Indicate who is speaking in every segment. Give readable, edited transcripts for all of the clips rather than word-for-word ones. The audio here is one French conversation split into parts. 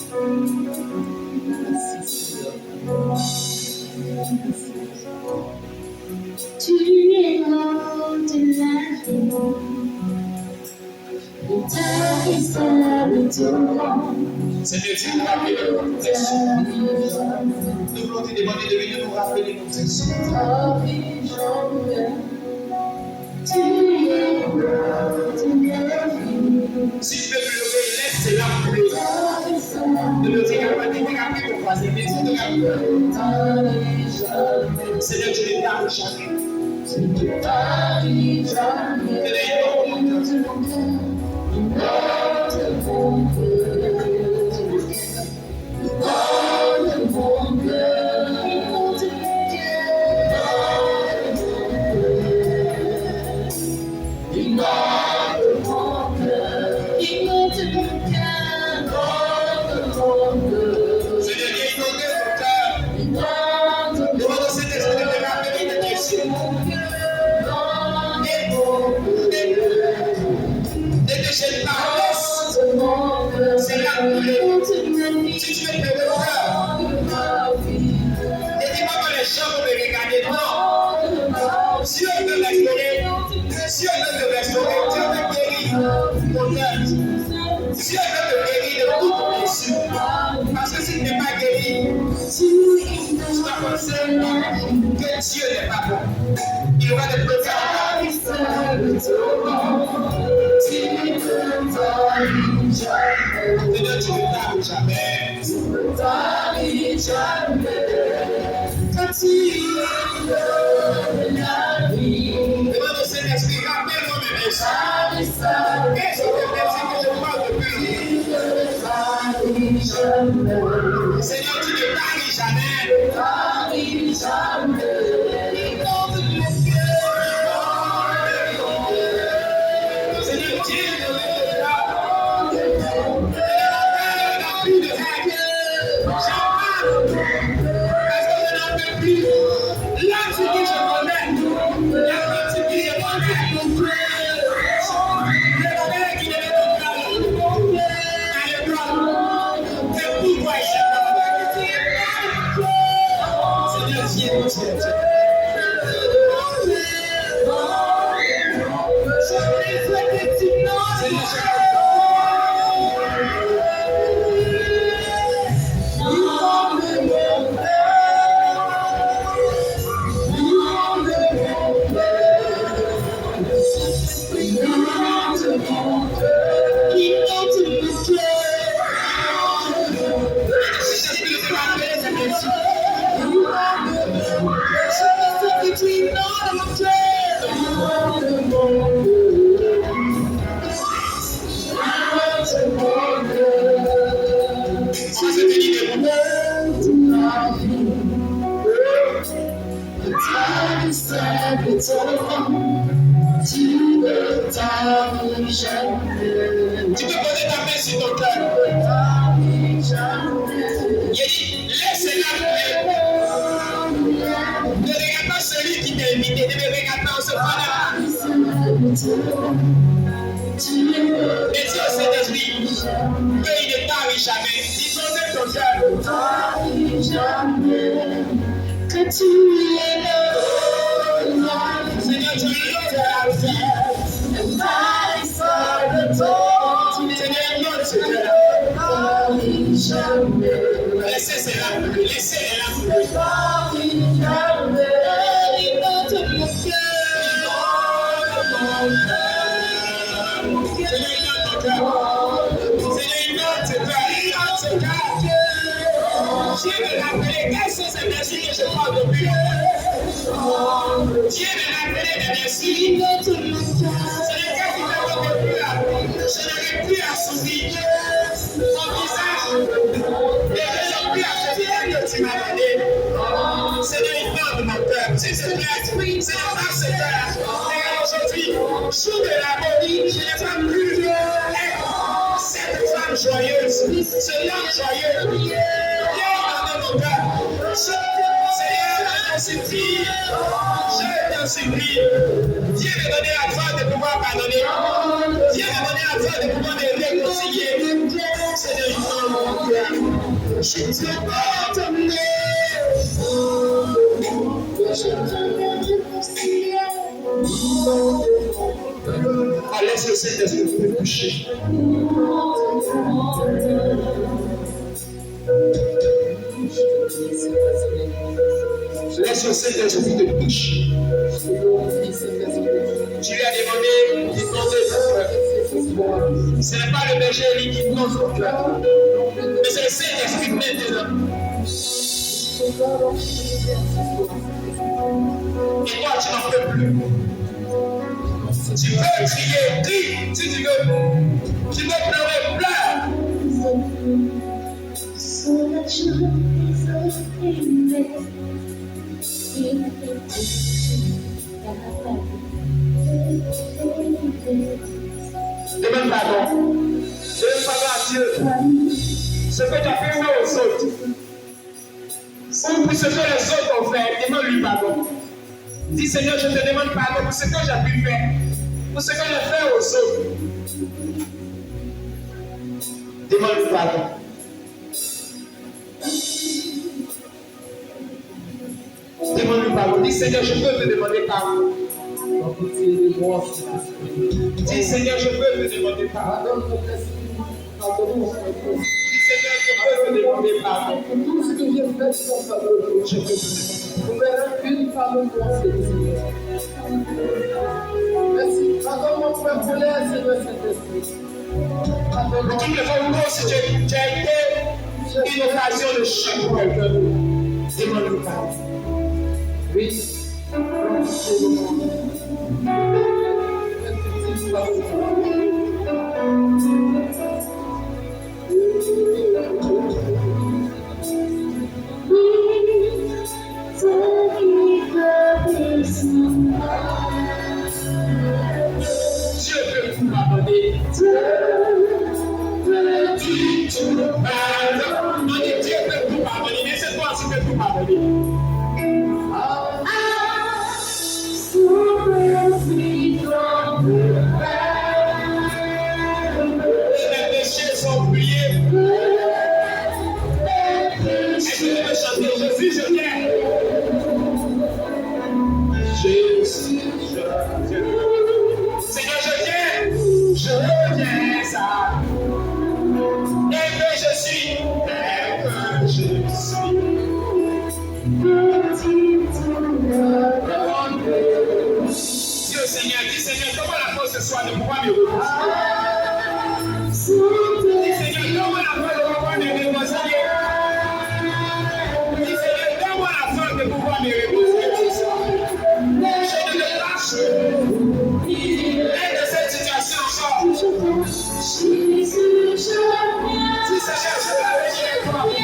Speaker 1: Tu es l'homme de la vie, intarissable tourment.
Speaker 2: Seigneur, tu nous rappelles de nos protections. Nous voulons te demander de venir nous rappeler nos protections.
Speaker 1: Tu es l'homme de la vie.
Speaker 2: Si tu veux me lever, laisse cela pour nous. De nous dire qu'on va te rappeler pour croiser les maisons de la vie. Seigneur, tu ne t'arrêtes jamais. Tu ne t'arrêtes jamais. Si on veut restaurer, si on veut te restaurer, Dieu te guérit ton cœur. Si on veut te guérir de toute blessure, parce que si tu n'es pas guéri, tu vas penser que Dieu n'est pas bon. Il aura des préférences. Seigneur, tu ne t'arrêtes jamais. Tu ne t'arrêtes jamais. Quand tu es la vie. Demande au Saint-Esprit, rappelle-moi mes messages. Qu'est-ce que tu merci que je parle depuis? Seigneur, tu ne t'arrêtes jamais. Seigneur, Dieu ne tu ne t'arrêtes jamais. Tu peux poser ta main sur ton cœur. Il dit, laisse-la couler. Ne regarde pas celui qui t'a invité, ne me regarde pas en ce moment-là. Et dis au Saint-Esprit qu'il ne t'arrête jamais. Dis ton cœur. Que tu es là. Seigneur, tu es là. Laissez cela, laissez-la. Dieu me rappelait, quelles sont ces merci que je parle depuis? Dieu me rappelait des merci. Ce n'est qu'à qui ne plus là. Je n'arrive plus à sourire. Mon visage ne résonne plus à ce que tu m'as donné. C'est le effort de mon cœur. C'est ce esprit, c'est la part ce cœur. Et aujourd'hui, jour de la bonne, je n'ai pas plus cette femme joyeuse, ce homme joyeux. Seigneur, je t'en supplie. Dieu m'a donné la foi de pouvoir pardonner. Dieu m'a donné la foi de pouvoir me réconcilier. Seigneur, je t'en prie. Je t'ai pardonné. Laisse le Saint-Esprit te toucher. Laisse le Saint-Esprit te toucher. Tu lui as demandé de demander ton cœur. Ce n'est pas le berger Élie qui prend ton cœur, mais c'est le Saint-Esprit maintenant. Et toi, tu n'en peux plus. Tu peux crier, crie si tu veux. Tu peux pleurer, pleure.
Speaker 1: So that you
Speaker 2: demande pardon. Demande pardon à Dieu. Ce que tu as fait aux autres. Ou pour ce que les autres ont fait, demande-lui pardon. Dis Seigneur, je te demande pardon pour ce que j'ai pu faire. Pour ce que j'ai fait aux autres. Demande-lui pardon. Demande-lui pardon. Dis Seigneur, je peux te demander pardon. Dis Seigneur, je peux te demander pardon. Dis Seigneur, je peux te demander pardon.
Speaker 3: Tout ce que j'ai fait sans pardon,
Speaker 2: Je peux te demander
Speaker 3: vous verrez une femme blanche. Merci. Pardon mon frère Paulin, Seigneur Saint-Esprit.
Speaker 2: pardon. Toutes les fois où si tu as été une occasion de choc pour quelqu'un, demande-lui pardon.
Speaker 3: Oui.
Speaker 2: Dieu peut vous pardonner. Dieu peut vous pardonner. Mais c'est toi qui peux vous pardonner. Les péchés sont oubliés. Est-ce que tu veux chanter Jésus, je viens? Jésus, je viens. Seigneur, je viens ça. Tel que je suis, Dieu Seigneur, dis Seigneur, comment la force ce soir de pouvoir me reposer? Dis Seigneur, donne-moi la force de pouvoir me reposer. Dis Seigneur, donne-moi la force de pouvoir me reposer. Je ne me lâche de cette situation encore. Dis Seigneur, je vais venir toi. Dis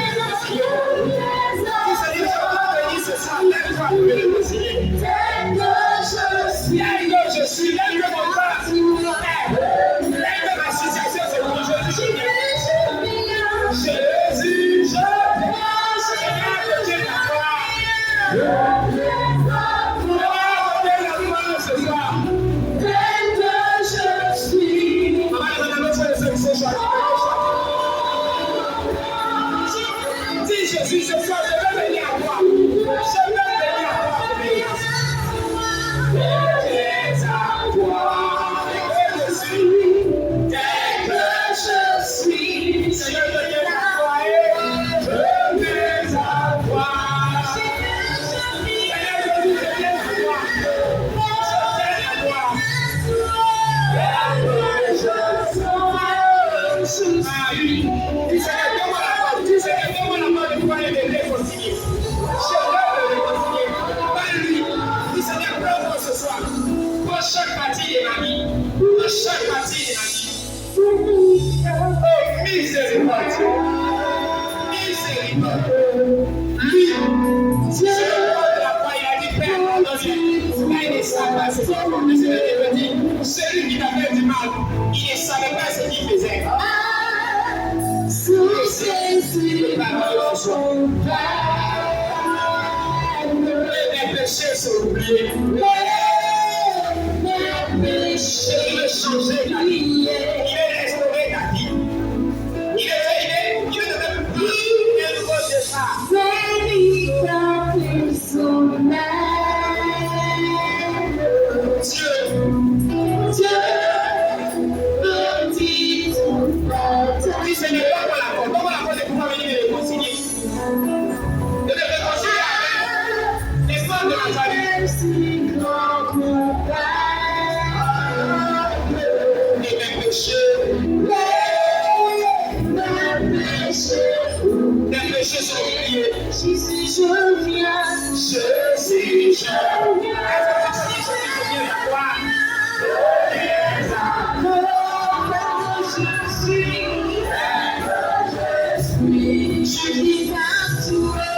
Speaker 2: Seigneur, je vais venir ce soir, lève-toi pour me reposer. Tel que je suis, tel que mon corps, tel que ma situation, c'est pour Jésus, je viens. Jésus, je viens. Seigneur, je viens ta gloire. Donne la gloire ce soir. Maman, on a besoin de ce soir. Dis Jésus, ce soir, je veux venir à toi. Je veux venir à toi. Seigneur, je viens à toi. Je viens à toi. Seigneur, je viens à toi. Chaque partie de ma vie, chaque partie de ma vie. Oh, miséricorde. Miséricorde. Lui, Dieu de la foi, il a dit, Père, pardonne-lui. Là, il ne savait pas ce qu'il faisait. Celui qui t'a fait du mal, il ne savait pas ce qu'il faisait. Les péchés sont oubliés. Il veut changer ta vie. Il veut restaurer ta vie. Il veut Tes péchés sont oubliés.
Speaker 1: Jésus, je viens.
Speaker 2: Jésus, je viens.
Speaker 1: Je dis à toi.